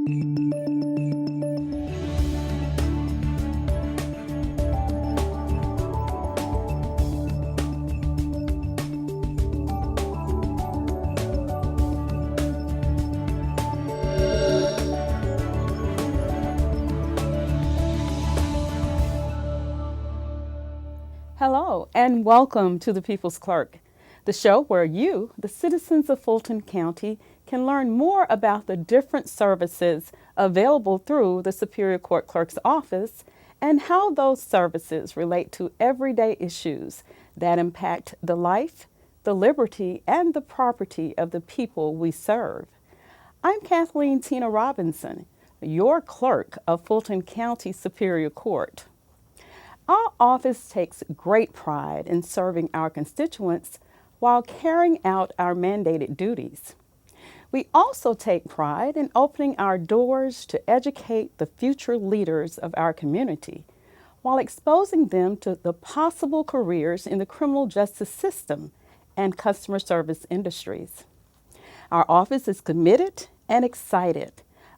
Hello, and welcome to the People's Clerk, the show where you, the citizens of Fulton County, can learn more about the different services available through the Superior Court Clerk's office and how those services relate to everyday issues that impact the life, the liberty, and the property of the people we serve. I'm Kathleen Tina Robinson, your clerk of Fulton County Superior Court. Our office takes great pride in serving our constituents while carrying out our mandated duties. We also take pride in opening our doors to educate the future leaders of our community while exposing them to the possible careers in the criminal justice system and customer service industries. Our office is committed and excited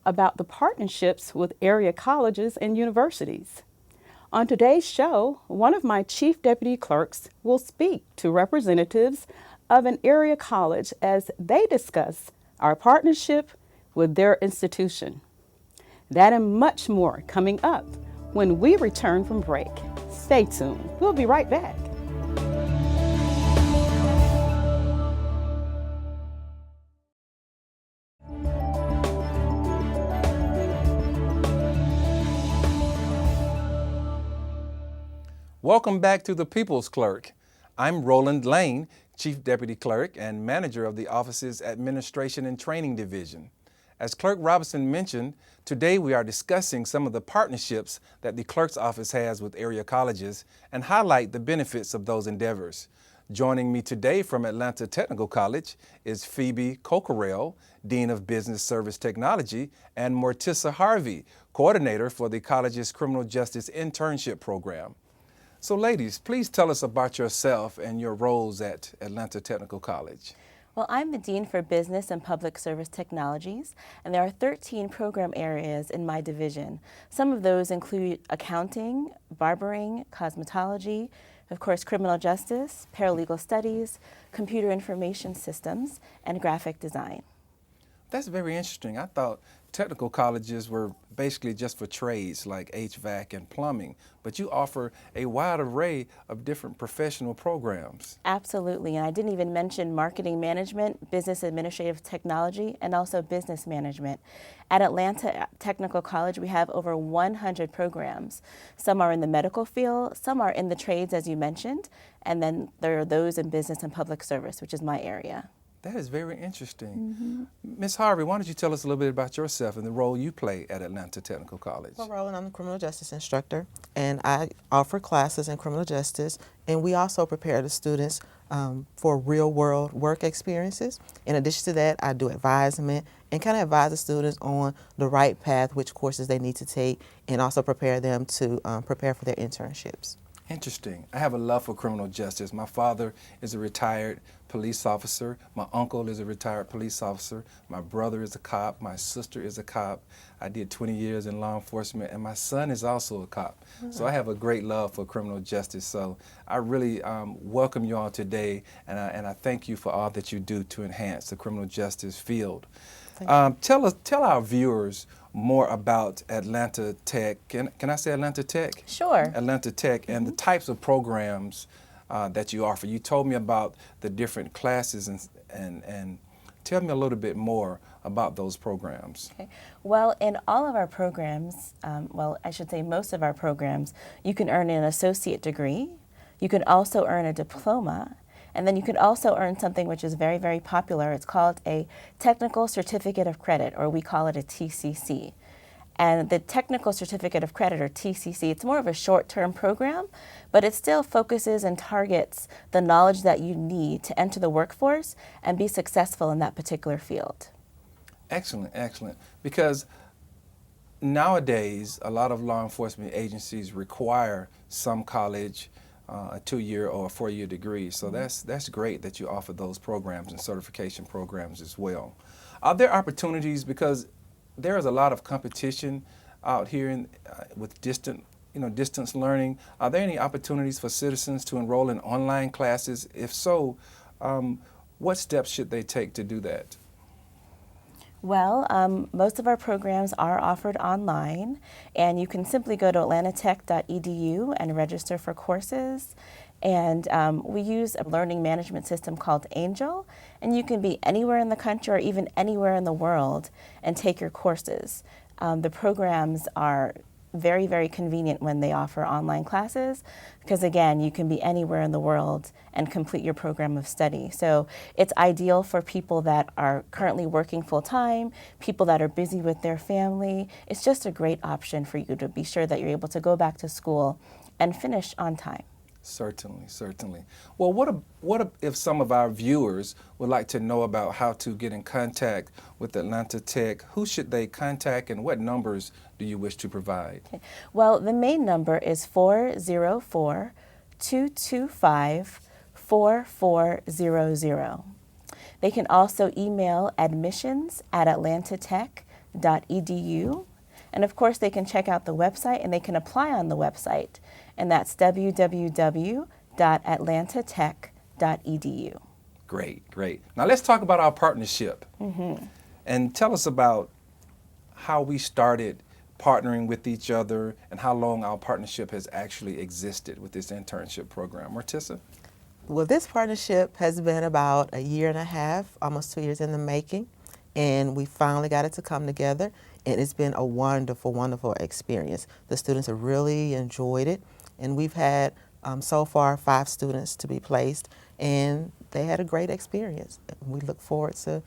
about the partnerships with area colleges and universities. On today's show, one of my chief deputy clerks will speak to representatives of an area college as they discuss our partnership with their institution. That and much more coming up when we return from break. Stay tuned. We'll be right back. Welcome back to the People's Clerk. I'm Roland Lane, Chief Deputy Clerk and Manager of the Office's Administration and Training Division. As Clerk Robinson mentioned, today we are discussing some of the partnerships that the Clerk's Office has with area colleges and highlight the benefits of those endeavors. Joining me today from Atlanta Technical College is Phoebe Coquerel, Dean of Business Service Technology, and Mortissa Harvey, Coordinator for the college's Criminal Justice Internship Program. So ladies, please tell us about yourself and your roles at Atlanta Technical College. Well, I'm the Dean for Business and Public Service Technologies, and there are 13 program areas in my division. Some of those include accounting, barbering, cosmetology, of course, criminal justice, paralegal studies, computer information systems, and graphic design. That's very interesting. I thought technical colleges were basically just for trades like HVAC and plumbing, but you offer a wide array of different professional programs. Absolutely, and I didn't even mention marketing management, business administrative technology, and also business management. At Atlanta Technical College, we have over 100 programs. Some are in the medical field, some are in the trades, as you mentioned, and then there are those in business and public service, which is my area. That is very interesting. Ms. Harvey, why don't you tell us a little bit about yourself and the role you play at Atlanta Technical College? Well, Roland, I'm a criminal justice instructor, and I offer classes in criminal justice, and we also prepare the students for real-world work experiences. In addition to that, I do advisement and kind of advise the students on the right path, which courses they need to take, and also prepare them to prepare for their internships. Interesting. I have a love for criminal justice. My father is a retired police officer. My uncle is a retired police officer. My brother is a cop. My sister is a cop. I did 20 years in law enforcement, and my son is also a cop. So I have a great love for criminal justice. So I really welcome you all today, and I thank you for all that you do to enhance the criminal justice field. Tell our viewers more about Atlanta Tech. Can I say Atlanta Tech? Sure. Atlanta Tech and the types of programs that you offer. You told me about the different classes and tell me a little bit more about those programs. Okay. Well, in all of our programs, well, I should say most of our programs, you can earn an associate degree. You can also earn a diploma. And then you can also earn something which is very, very popular. It's called a Technical Certificate of Credit, or we call it a TCC. And the Technical Certificate of Credit, or TCC, it's more of a short-term program, but it still focuses and targets the knowledge that you need to enter the workforce and be successful in that particular field. Excellent, excellent. Because nowadays, a lot of law enforcement agencies require some college, a 2-year or a 4-year degree. So that's great that you offer those programs and certification programs as well. Are there opportunities, because there is a lot of competition out here with distance learning. Are there any opportunities for citizens to enroll in online classes? If so, what steps should they take to do that? Well, most of our programs are offered online, and you can simply go to atlantatech.edu and register for courses. And we use a learning management system called Angel, and you can be anywhere in the country or even anywhere in the world and take your courses. The programs are very, very convenient when they offer online classes because, again, you can be anywhere in the world and complete your program of study. So it's ideal for people that are currently working full-time, people that are busy with their family. It's just a great option for you to be sure that you're able to go back to school and finish on time. Certainly, certainly. Well, what if some of our viewers would like to know about how to get in contact with Atlanta Tech? Who should they contact, and what numbers do you wish to provide? Okay. Well, the main number is 404-225-4400. They can also email admissions@atlantatech.edu. And of course, they can check out the website and they can apply on the website. And that's www.atlantatech.edu. Great, great. Now let's talk about our partnership. And tell us about how we started partnering with each other and how long our partnership has actually existed with this internship program. Mortissa? Well, this partnership has been about a year and a half, almost 2 years in the making, and we finally got it to come together, and it's been a wonderful, wonderful experience. The students have really enjoyed it, and we've had so far 5 students to be placed, and they had a great experience. We look forward to,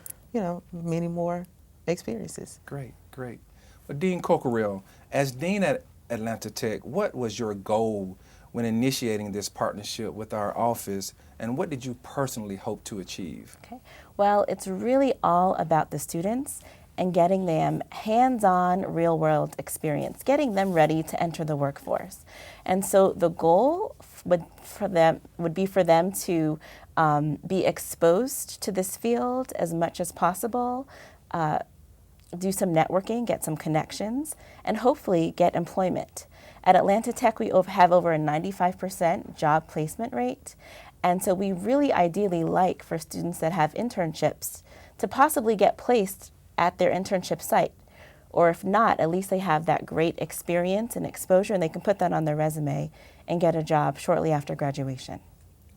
many more experiences. Great, great. But Dean Coquerel, as Dean at Atlanta Tech, what was your goal when initiating this partnership with our office, and what did you personally hope to achieve? Okay. Well, it's really all about the students and getting them hands-on real-world experience, getting them ready to enter the workforce. And so the goal would be for them to be exposed to this field as much as possible, do some networking, get some connections, and hopefully get employment. At Atlanta Tech, we have over a 95% job placement rate. And so we really ideally like for students that have internships to possibly get placed at their internship site. Or if not, at least they have that great experience and exposure, and they can put that on their resume and get a job shortly after graduation.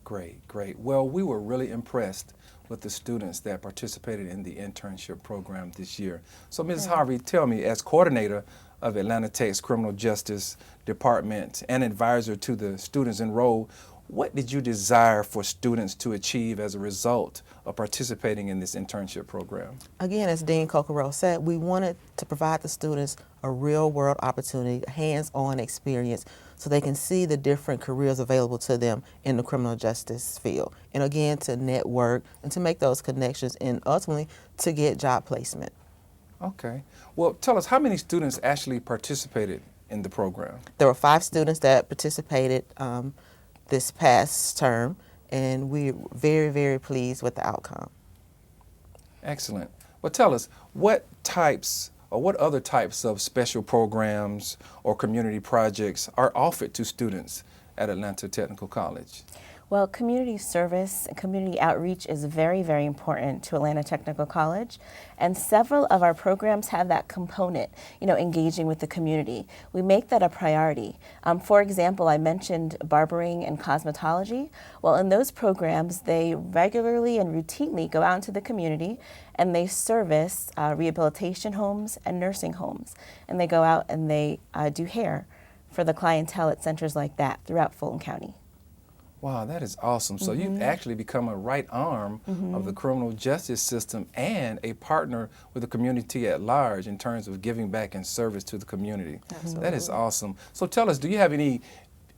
Great, great. Well, we were really impressed with the students that participated in the internship program this year. So, Ms. Harvey, tell me, as coordinator of Atlanta Tech's Criminal Justice Department and advisor to the students enrolled, what did you desire for students to achieve as a result of participating in this internship program? Again, as Dean Coquerel said, we wanted to provide the students a real-world opportunity, a hands-on experience, so they can see the different careers available to them in the criminal justice field. And again, to network and to make those connections and ultimately to get job placement. Okay. Well, tell us, how many students actually participated in the program? There were 5 students that participated this past term, and we're very, very pleased with the outcome. Excellent. Well, tell us, what other types of special programs or community projects are offered to students at Atlanta Technical College? Well, community service and community outreach is very, very important to Atlanta Technical College, and several of our programs have that component, engaging with the community. We make that a priority. For example, I mentioned barbering and cosmetology. Well, in those programs, they regularly and routinely go out into the community and they service rehabilitation homes and nursing homes. And they go out and they do hair for the clientele at centers like that throughout Fulton County. Wow, that is awesome. So you've actually become a right arm of the criminal justice system and a partner with the community at large in terms of giving back and service to the community. Absolutely. That is awesome. So tell us, do you have any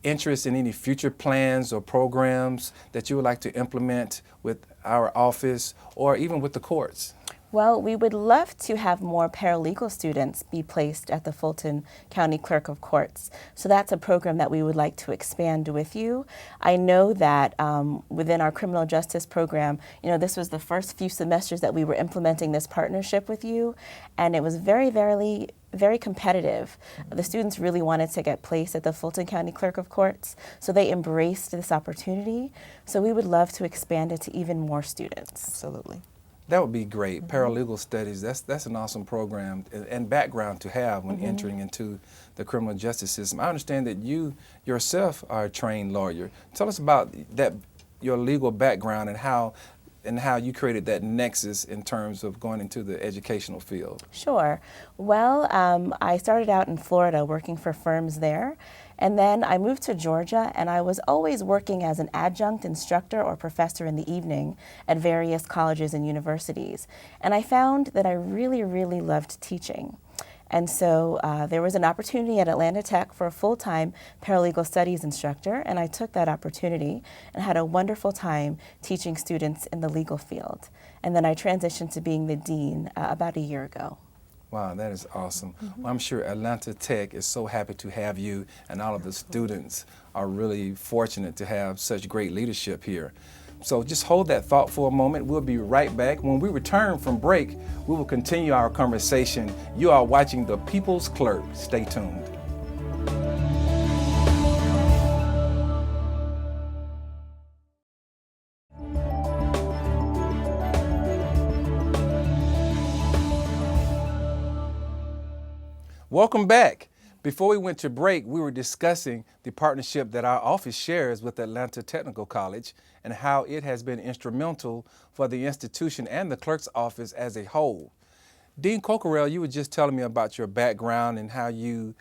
interest in any future plans or programs that you would like to implement with our office or even with the courts? Well, we would love to have more paralegal students be placed at the Fulton County Clerk of Courts. So that's a program that we would like to expand with you. I know that within our criminal justice program, this was the first few semesters that we were implementing this partnership with you, and it was very competitive. The students really wanted to get placed at the Fulton County Clerk of Courts, so they embraced this opportunity. So we would love to expand it to even more students. Absolutely. That would be great. Paralegal studies, that's an awesome program and background to have when entering into the criminal justice system. I understand that you yourself are a trained lawyer. Tell us about that, your legal background and how you created that nexus in terms of going into the educational field. Sure. Well, I started out in Florida working for firms there. And then I moved to Georgia, and I was always working as an adjunct instructor or professor in the evening at various colleges and universities. And I found that I really loved teaching. And so there was an opportunity at Atlanta Tech for a full-time paralegal studies instructor, and I took that opportunity and had a wonderful time teaching students in the legal field. And then I transitioned to being the dean about a year ago. Wow, that is awesome. Well, I'm sure Atlanta Tech is so happy to have you, and all of the students are really fortunate to have such great leadership here. So just hold that thought for a moment. We'll be right back. When we return from break, we will continue our conversation. You are watching The People's Clerk. Stay tuned. Welcome back. Before we went to break, we were discussing the partnership that our office shares with Atlanta Technical College and how it has been instrumental for the institution and the clerk's office as a whole. Dean Coquerel, you were just telling me about your background and how you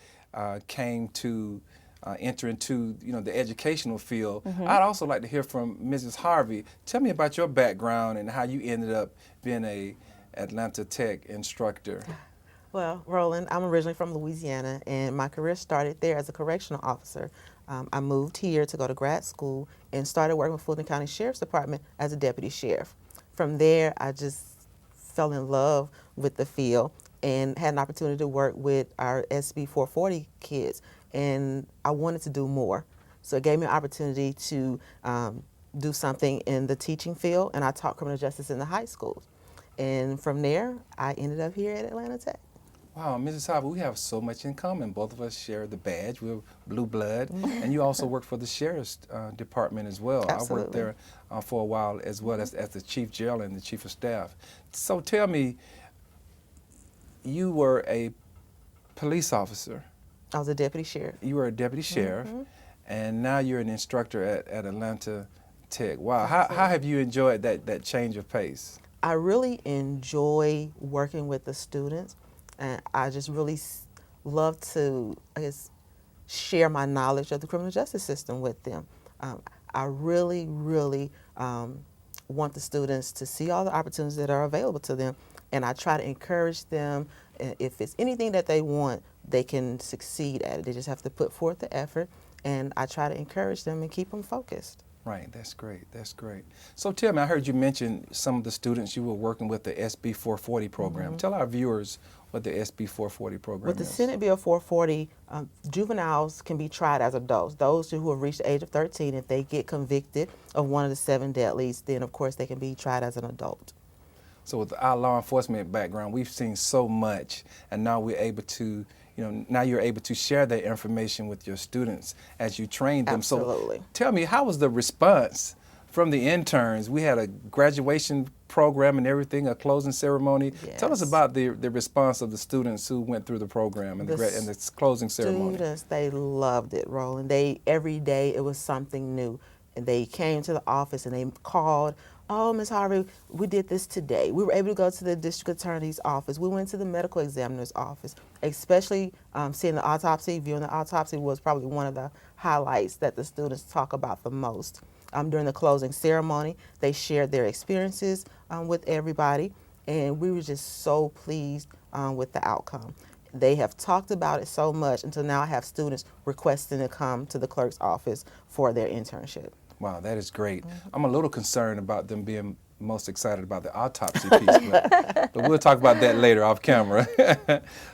came to enter into the educational field. I'd also like to hear from Mrs. Harvey. Tell me about your background and how you ended up being a Atlanta Tech instructor. Well, Roland, I'm originally from Louisiana, and my career started there as a correctional officer. I moved here to go to grad school and started working with Fulton County Sheriff's Department as a deputy sheriff. From there, I just fell in love with the field and had an opportunity to work with our SB 440 kids, and I wanted to do more. So it gave me an opportunity to do something in the teaching field, and I taught criminal justice in the high schools. And from there, I ended up here at Atlanta Tech. Wow, Mrs. Harvey, we have so much in common. Both of us share the badge. We're blue blood. And you also work for the Sheriff's Department as well. Absolutely. I worked there for a while as well as the Chief Jail and the Chief of Staff. So tell me, you were a police officer. I was a deputy sheriff. You were a deputy sheriff, and now you're an instructor at Atlanta Tech. Wow, how have you enjoyed that change of pace? I really enjoy working with the students. And I just really love to, share my knowledge of the criminal justice system with them. I really want the students to see all the opportunities that are available to them, and I try to encourage them. If it's anything that they want, they can succeed at it. They just have to put forth the effort, and I try to encourage them and keep them focused. Right, that's great, that's great. So tell me, I heard you mention some of the students you were working with the SB 440 program. Tell our viewers what the SB 440 program is. With the Senate Bill 440, juveniles can be tried as adults. Those who have reached the age of 13, if they get convicted of one of the 7 deadlies, then of course they can be tried as an adult. So with our law enforcement background, we've seen so much, and now we're able to, now you're able to share that information with your students as you train them. Absolutely. So tell me, how was the response from the interns? We had a graduation program and everything, a closing ceremony. Yes. Tell us about the response of the students who went through the program and the closing ceremony. Students, they loved it, Roland. Every day it was something new. And they came to the office and they called, "Oh, Ms. Harvey, we did this today. We were able to go to the district attorney's office. We went to the medical examiner's office." Especially seeing the autopsy, viewing the autopsy was probably one of the highlights that the students talk about the most. During the closing ceremony, they shared their experiences with everybody, and we were just so pleased with the outcome. They have talked about it so much until now I have students requesting to come to the clerk's office for their internship. Wow, that is great. I'm a little concerned about them being most excited about the autopsy piece, but we'll talk about that later off camera.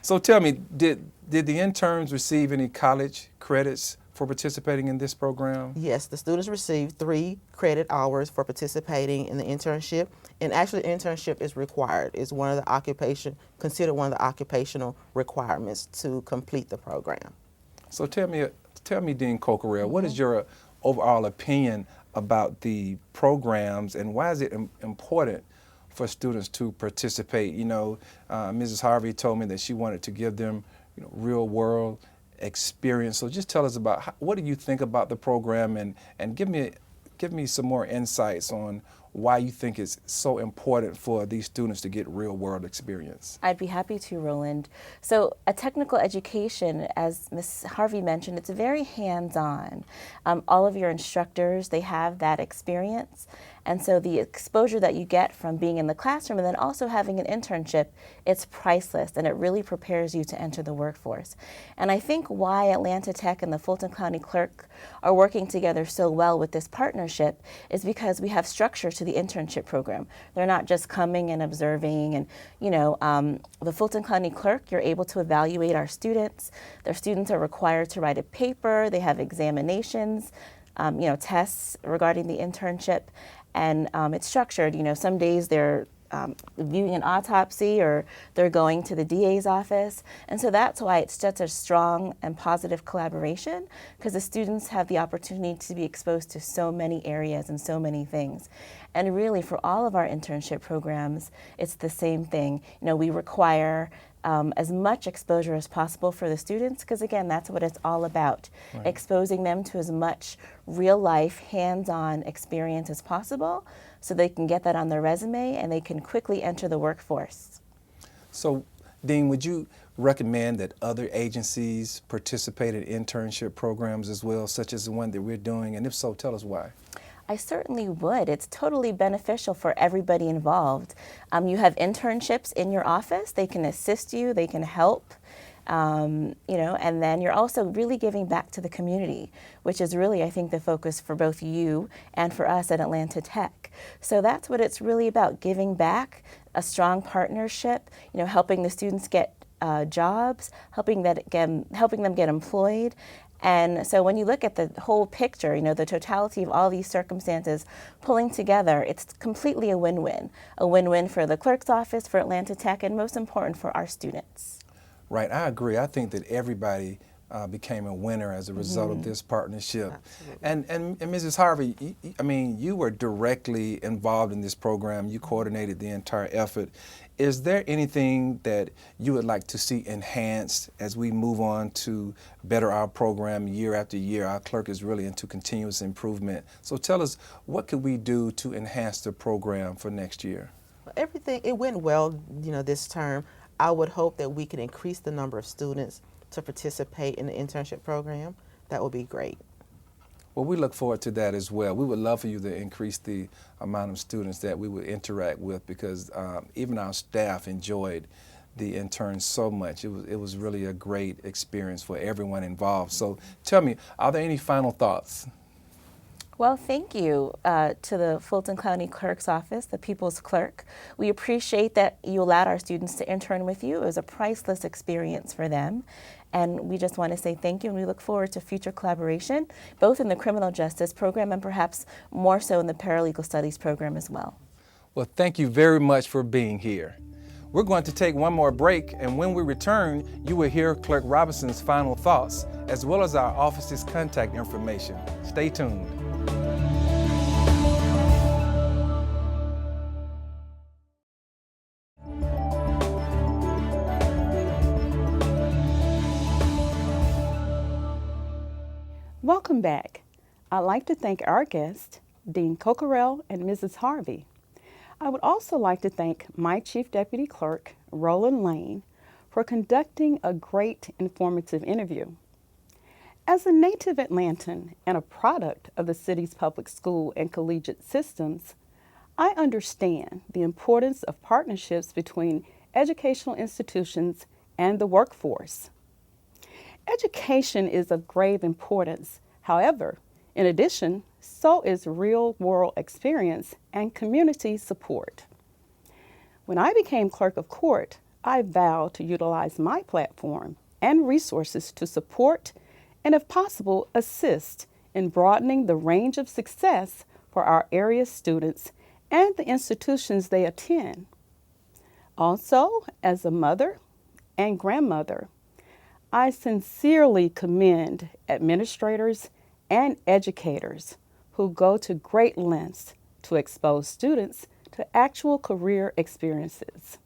So tell me, did the interns receive any college credits for participating in this program? Yes, the students received 3 credit hours for participating in the internship, and actually internship is required. It's considered one of the occupational requirements to complete the program. So tell me, Dean Coquerel, what is your overall opinion about the programs, and why is it important for students to participate? You know, Mrs. Harvey told me that she wanted to give them, real world experience. So just tell us about what do you think about the program, and give me some more insights on why you think it's so important for these students to get real world experience. I'd be happy to, Roland. So a technical education, as Ms. Harvey mentioned, it's very hands-on. All of your instructors, they have that experience. And so the exposure that you get from being in the classroom and then also having an internship, it's priceless, and it really prepares you to enter the workforce. And I think why Atlanta Tech and the Fulton County Clerk are working together so well with this partnership is because we have structure to the internship program. They're not just coming and observing, and the Fulton County Clerk, you're able to evaluate our students. Their students are required to write a paper. They have examinations, tests regarding the internship. And it's structured. Some days they're viewing an autopsy, or they're going to the DA's office. And so that's why it's such a strong and positive collaboration, because the students have the opportunity to be exposed to so many areas and so many things. And really, for all of our internship programs, it's the same thing. We require as much exposure as possible for the students, because again, that's what it's all about, right. Exposing them to as much real life, hands-on experience as possible, so they can get that on their resume and they can quickly enter the workforce. So, Dean, would you recommend that other agencies participate in internship programs as well, such as the one that we're doing? And if so, tell us why. I certainly would. It's totally beneficial for everybody involved. You have internships in your office. They can assist you. They can help. And then you're also really giving back to the community, which is really, I think, the focus for both you and for us at Atlanta Tech. So that's what it's really about, giving back, a strong partnership, helping the students get jobs, helping them get employed. And so when you look at the whole picture, the totality of all these circumstances pulling together, it's completely a win-win. A win-win for the clerk's office, for Atlanta Tech, and most important, for our students. Right, I agree. I think that everybody became a winner as a result of this partnership. And Mrs. Harvey, you were directly involved in this program. You coordinated the entire effort. Is there anything that you would like to see enhanced as we move on to better our program year after year? Our clerk is really into continuous improvement. So tell us, what could we do to enhance the program for next year? Everything, it went well, this term. I would hope that we can increase the number of students to participate in the internship program. That would be great. Well, we look forward to that as well. We would love for you to increase the amount of students that we would interact with, because even our staff enjoyed the interns so much. It was really a great experience for everyone involved. So tell me, are there any final thoughts? Well, thank you to the Fulton County Clerk's Office, the People's Clerk. We appreciate that you allowed our students to intern with you. It was a priceless experience for them. And we just want to say thank you, and we look forward to future collaboration, both in the criminal justice program and perhaps more so in the paralegal studies program as well. Well, thank you very much for being here. We're going to take one more break, and when we return, you will hear Clerk Robinson's final thoughts, as well as our office's contact information. Stay tuned. Welcome back. I'd like to thank our guests, Dean Coquerel and Mrs. Harvey. I would also like to thank my Chief Deputy Clerk, ROLAND Lane, for conducting a great informative interview. As a native Atlantan and a product of the city's public school and collegiate systems, I understand the importance of partnerships between educational institutions and the workforce. Education is of grave importance. However, In addition, so is real-world experience and community support. When I became clerk of court, I vowed to utilize my platform and resources to support and, if possible, assist in broadening the range of success for our area students and the institutions they attend. Also, as a mother and grandmother, I sincerely commend administrators and educators who go to great lengths to expose students to actual career experiences.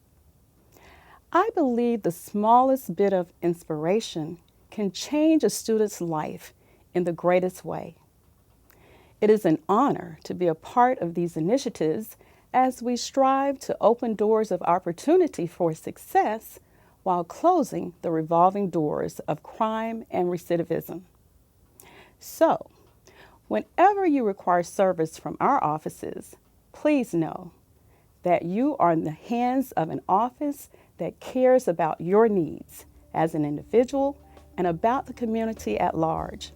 I believe the smallest bit of inspiration can change a student's life in the greatest way. It is an honor to be a part of these initiatives as we strive to open doors of opportunity for success while closing the revolving doors of crime and recidivism. So, whenever you require service from our offices, please know that you are in the hands of an office that cares about your needs as an individual and about the community at large.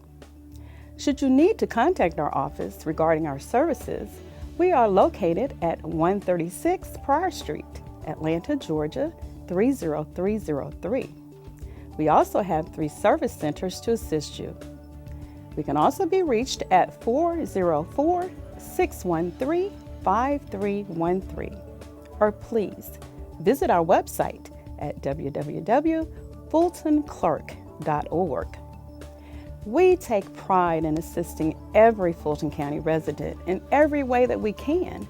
Should you need to contact our office regarding our services, we are located at 136 Pryor Street, Atlanta, Georgia, 30303. We also have 3 service centers to assist you. We can also be reached at 404-613-5313, or please visit our website at www.fultonclerk.org. We take pride in assisting every Fulton County resident in every way that we can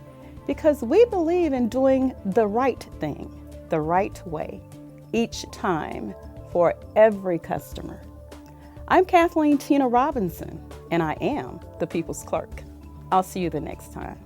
because we believe in doing the right thing, the right way, each time for every customer. I'm Kathleen Tina Robinson, and I am the People's Clerk. I'll see you the next time.